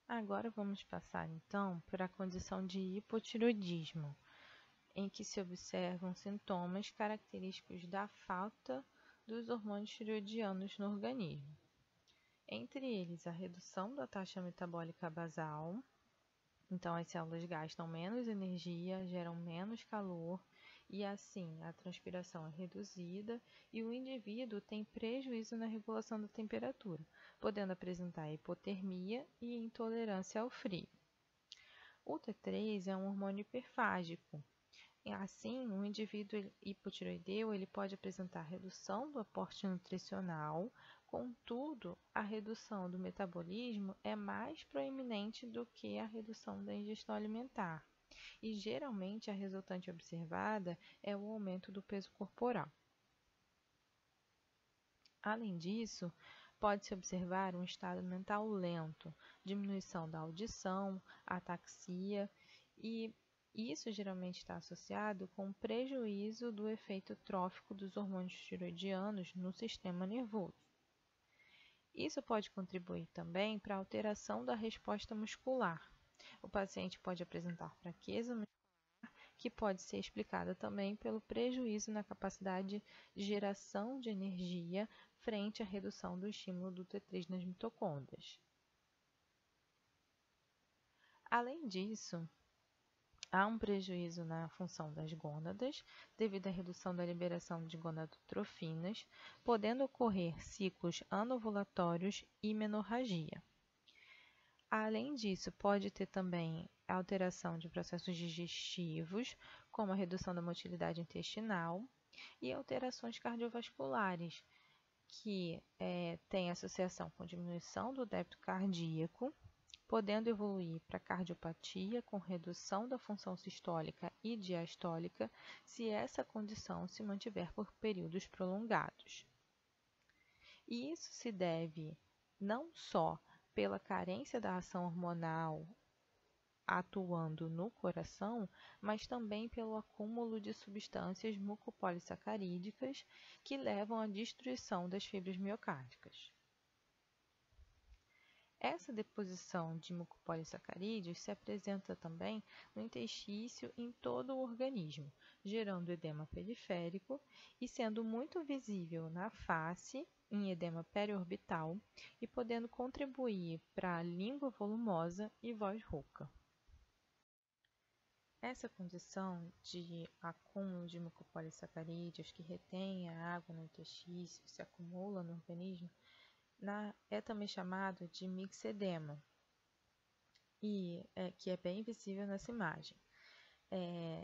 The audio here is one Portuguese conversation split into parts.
Agora vamos passar então para a condição de hipotireoidismo, em que se observam sintomas característicos da falta dos hormônios tireoidianos no organismo. Entre eles, a redução da taxa metabólica basal, então as células gastam menos energia, geram menos calor e assim a transpiração é reduzida e o indivíduo tem prejuízo na regulação da temperatura, podendo apresentar hipotermia e intolerância ao frio. O T3 é um hormônio hiperfágico. Assim, o indivíduo hipotireoideu ele pode apresentar redução do aporte nutricional, contudo, a redução do metabolismo é mais proeminente do que a redução da ingestão alimentar. E geralmente a resultante observada é o aumento do peso corporal. Além disso, pode-se observar um estado mental lento, diminuição da audição, ataxia e isso geralmente está associado com prejuízo do efeito trófico dos hormônios tiroidianos no sistema nervoso. Isso pode contribuir também para a alteração da resposta muscular. O paciente pode apresentar fraqueza muscular, que pode ser explicada também pelo prejuízo na capacidade de geração de energia frente à redução do estímulo do T3 nas mitocôndrias. Além disso, há um prejuízo na função das gônadas, devido à redução da liberação de gonadotrofinas, podendo ocorrer ciclos anovulatórios e menorragia. Além disso, pode ter também alteração de processos digestivos, como a redução da motilidade intestinal, e alterações cardiovasculares, que têm associação com diminuição do débito cardíaco, podendo evoluir para cardiopatia com redução da função sistólica e diastólica, se essa condição se mantiver por períodos prolongados. E isso se deve não só pela carência da ação hormonal atuando no coração, mas também pelo acúmulo de substâncias mucopolissacarídicas que levam à destruição das fibras miocárdicas. Essa deposição de mucopolissacarídeos se apresenta também no interstício em todo o organismo, gerando edema periférico e sendo muito visível na face, em edema periorbital, e podendo contribuir para a língua volumosa e voz rouca. Essa condição de acúmulo de mucopolissacarídeos que retém a água no intestino, se acumula no organismo, é também chamado de mixedema, que é bem visível nessa imagem.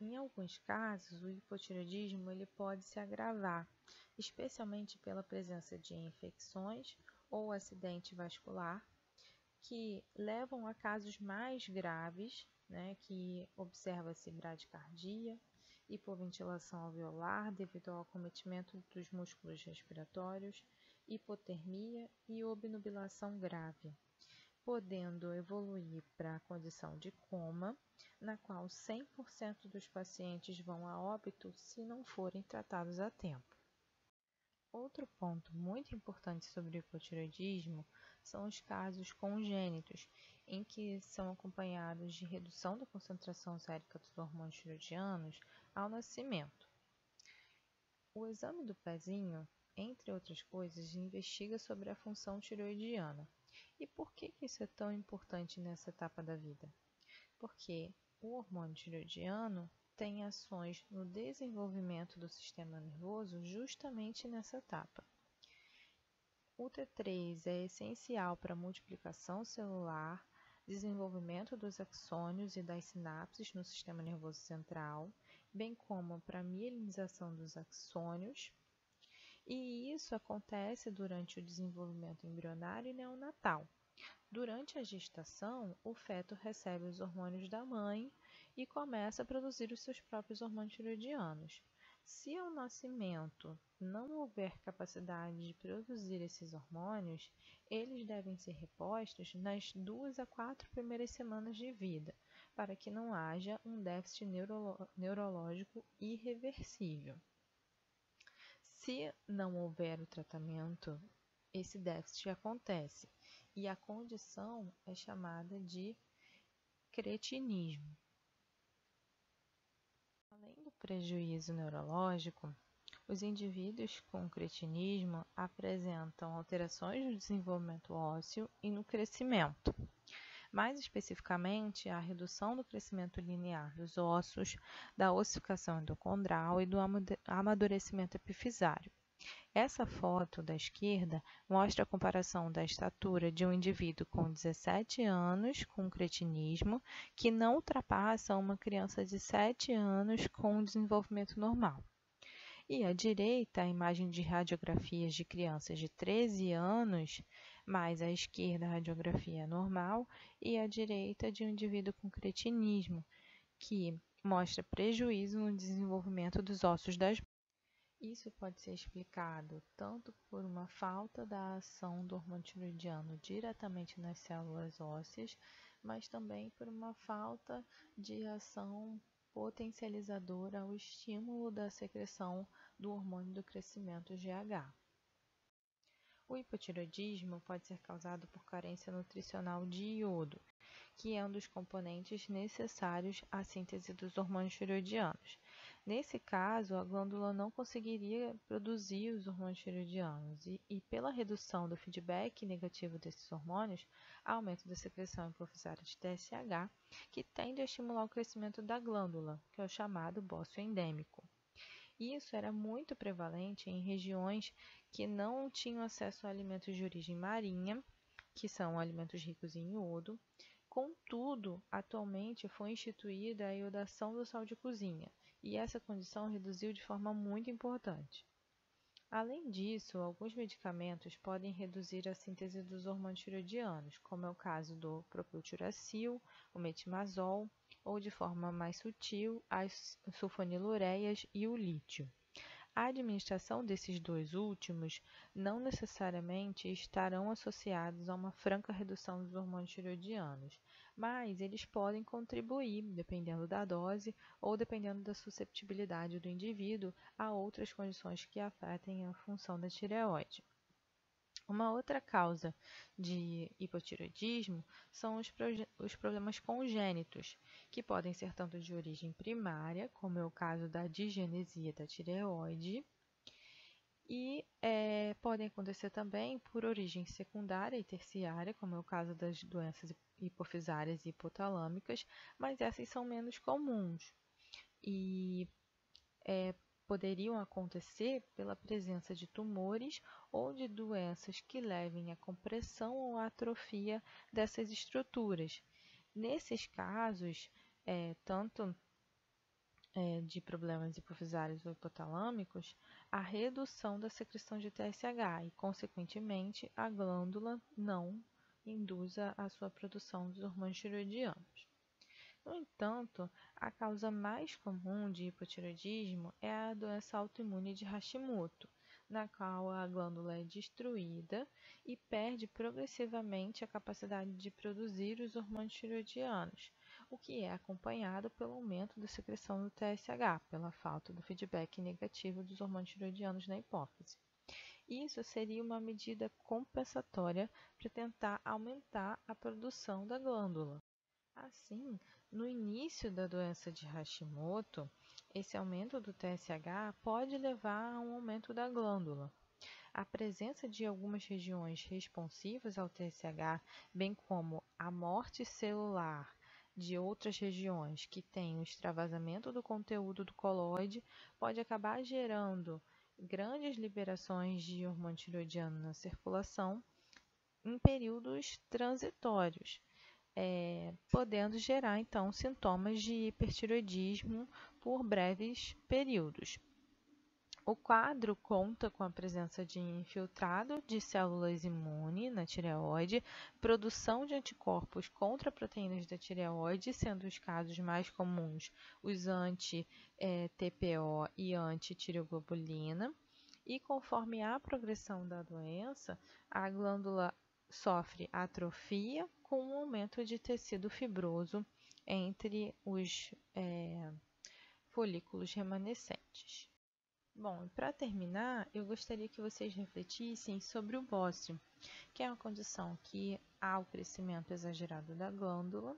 Em alguns casos, o hipotireoidismo ele pode se agravar, especialmente pela presença de infecções ou acidente vascular, que levam a casos mais graves, que observa-se bradicardia, hipoventilação alveolar devido ao acometimento dos músculos respiratórios, hipotermia e obnubilação grave, podendo evoluir para a condição de coma, na qual 100% dos pacientes vão a óbito se não forem tratados a tempo. Outro ponto muito importante sobre o hipotireoidismo são os casos congênitos, em que são acompanhados de redução da concentração sérica dos hormônios tireoidianos ao nascimento. O exame do pezinho, entre outras coisas, investiga sobre a função tireoidiana. E por que isso é tão importante nessa etapa da vida? Porque o hormônio tireoidiano tem ações no desenvolvimento do sistema nervoso justamente nessa etapa. O T3 é essencial para a multiplicação celular, desenvolvimento dos axônios e das sinapses no sistema nervoso central, bem como para a mielinização dos axônios, e isso acontece durante o desenvolvimento embrionário e neonatal. Durante a gestação, o feto recebe os hormônios da mãe e começa a produzir os seus próprios hormônios tireoidianos. Se ao nascimento não houver capacidade de produzir esses hormônios, eles devem ser repostos nas 2 a 4 primeiras semanas de vida, para que não haja um déficit neurológico irreversível. Se não houver o tratamento, esse déficit acontece e a condição é chamada de cretinismo. Além do prejuízo neurológico, os indivíduos com cretinismo apresentam alterações no desenvolvimento ósseo e no crescimento. Mais especificamente, a redução do crescimento linear dos ossos, da ossificação endocondral e do amadurecimento epifisário. Essa foto da esquerda mostra a comparação da estatura de um indivíduo com 17 anos com cretinismo, que não ultrapassa uma criança de 7 anos com desenvolvimento normal. E à direita, a imagem de radiografias de crianças de 13 anos, mais à esquerda a radiografia normal, e à direita de um indivíduo com cretinismo, que mostra prejuízo no desenvolvimento dos ossos das mãos. Isso pode ser explicado tanto por uma falta da ação do hormônio tiroidiano diretamente nas células ósseas, mas também por uma falta de ação potencializadora ao estímulo da secreção do hormônio do crescimento GH. O hipotireoidismo pode ser causado por carência nutricional de iodo, que é um dos componentes necessários à síntese dos hormônios tireoidianos. Nesse caso, a glândula não conseguiria produzir os hormônios tireoidianos e pela redução do feedback negativo desses hormônios, há aumento da secreção hipofisária de TSH, que tende a estimular o crescimento da glândula, que é o chamado bócio endêmico. Isso era muito prevalente em regiões que não tinham acesso a alimentos de origem marinha, que são alimentos ricos em iodo. Contudo, atualmente foi instituída a iodação do sal de cozinha, e essa condição reduziu de forma muito importante. Além disso, alguns medicamentos podem reduzir a síntese dos hormônios tireoidianos, como é o caso do propiltiracil, o metimazol, ou de forma mais sutil, as sulfonilureias e o lítio. A administração desses dois últimos não necessariamente estarão associados a uma franca redução dos hormônios tireoidianos, mas eles podem contribuir, dependendo da dose ou dependendo da susceptibilidade do indivíduo a outras condições que afetem a função da tireoide. Uma outra causa de hipotireoidismo são os problemas congênitos, que podem ser tanto de origem primária, como é o caso da digenesia da tireoide, e podem acontecer também por origem secundária e terciária, como é o caso das doenças hipofisárias e hipotalâmicas, mas essas são menos comuns e poderiam acontecer pela presença de tumores ou de doenças que levem à compressão ou à atrofia dessas estruturas. Nesses casos, tanto de problemas hipofisários ou hipotalâmicos, a redução da secreção de TSH e, consequentemente, a glândula não induza a sua produção dos hormônios tireoidianos. No entanto, a causa mais comum de hipotireoidismo é a doença autoimune de Hashimoto, na qual a glândula é destruída e perde progressivamente a capacidade de produzir os hormônios tireoidianos, o que é acompanhado pelo aumento da secreção do TSH, pela falta do feedback negativo dos hormônios tireoidianos na hipófise. Isso seria uma medida compensatória para tentar aumentar a produção da glândula. Assim, no início da doença de Hashimoto, esse aumento do TSH pode levar a um aumento da glândula. A presença de algumas regiões responsivas ao TSH, bem como a morte celular de outras regiões que têm o extravasamento do conteúdo do coloide, pode acabar gerando grandes liberações de hormônio tireoidiano na circulação em períodos transitórios. Podendo gerar, então, sintomas de hipertireoidismo por breves períodos. O quadro conta com a presença de infiltrado de células imunes na tireoide, produção de anticorpos contra proteínas da tireoide, sendo os casos mais comuns os anti-TPO e anti-tireoglobulina, e conforme a progressão da doença, a glândula sofre atrofia com um aumento de tecido fibroso entre os folículos remanescentes. Bom, para terminar, eu gostaria que vocês refletissem sobre o bócio, que é uma condição que há o crescimento exagerado da glândula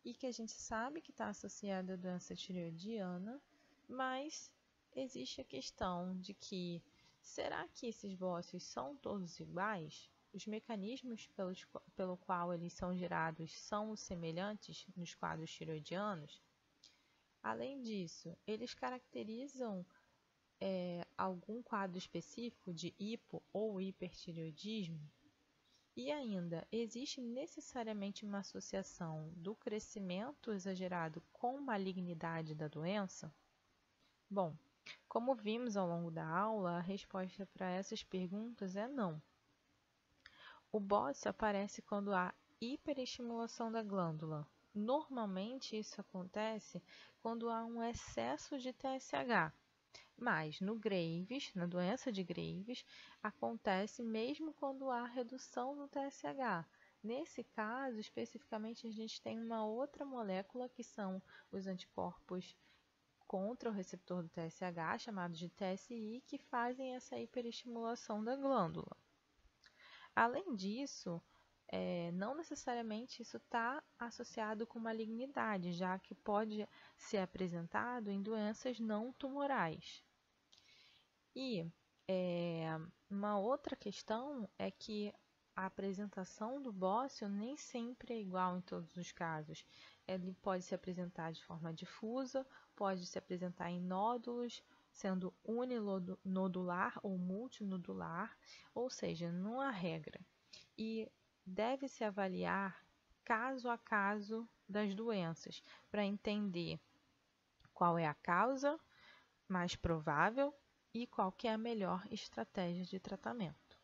e que a gente sabe que está associada à doença tireoidiana, mas existe a questão de que, será que esses bócios são todos iguais? Os mecanismos pelo qual eles são gerados são semelhantes nos quadros tireoidianos? Além disso, eles caracterizam algum quadro específico de hipo ou hipertireoidismo? E ainda, existe necessariamente uma associação do crescimento exagerado com malignidade da doença? Bom, como vimos ao longo da aula, a resposta para essas perguntas é não. O bócio aparece quando há hiperestimulação da glândula. Normalmente isso acontece quando há um excesso de TSH, mas no Graves, na doença de Graves, acontece mesmo quando há redução do TSH. Nesse caso, especificamente, a gente tem uma outra molécula que são os anticorpos contra o receptor do TSH, chamados de TSI, que fazem essa hiperestimulação da glândula. Além disso, não necessariamente isso está associado com malignidade, já que pode ser apresentado em doenças não tumorais. E uma outra questão é que a apresentação do bócio nem sempre é igual em todos os casos. Ele pode se apresentar de forma difusa, pode se apresentar em nódulos, sendo uninodular ou multinodular, ou seja, não há regra. E deve-se avaliar caso a caso das doenças, para entender qual é a causa mais provável e qual que é a melhor estratégia de tratamento.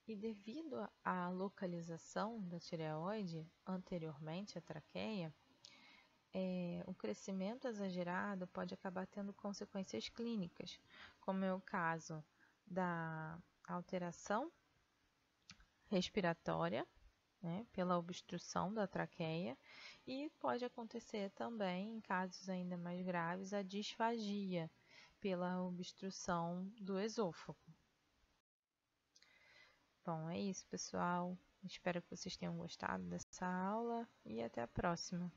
E devido à localização da tireoide anteriormente à traqueia, o crescimento exagerado pode acabar tendo consequências clínicas, como é o caso da alteração respiratória, né, pela obstrução da traqueia, e pode acontecer também, em casos ainda mais graves, a disfagia pela obstrução do esôfago. Bom, é isso, pessoal. Espero que vocês tenham gostado dessa aula e até a próxima.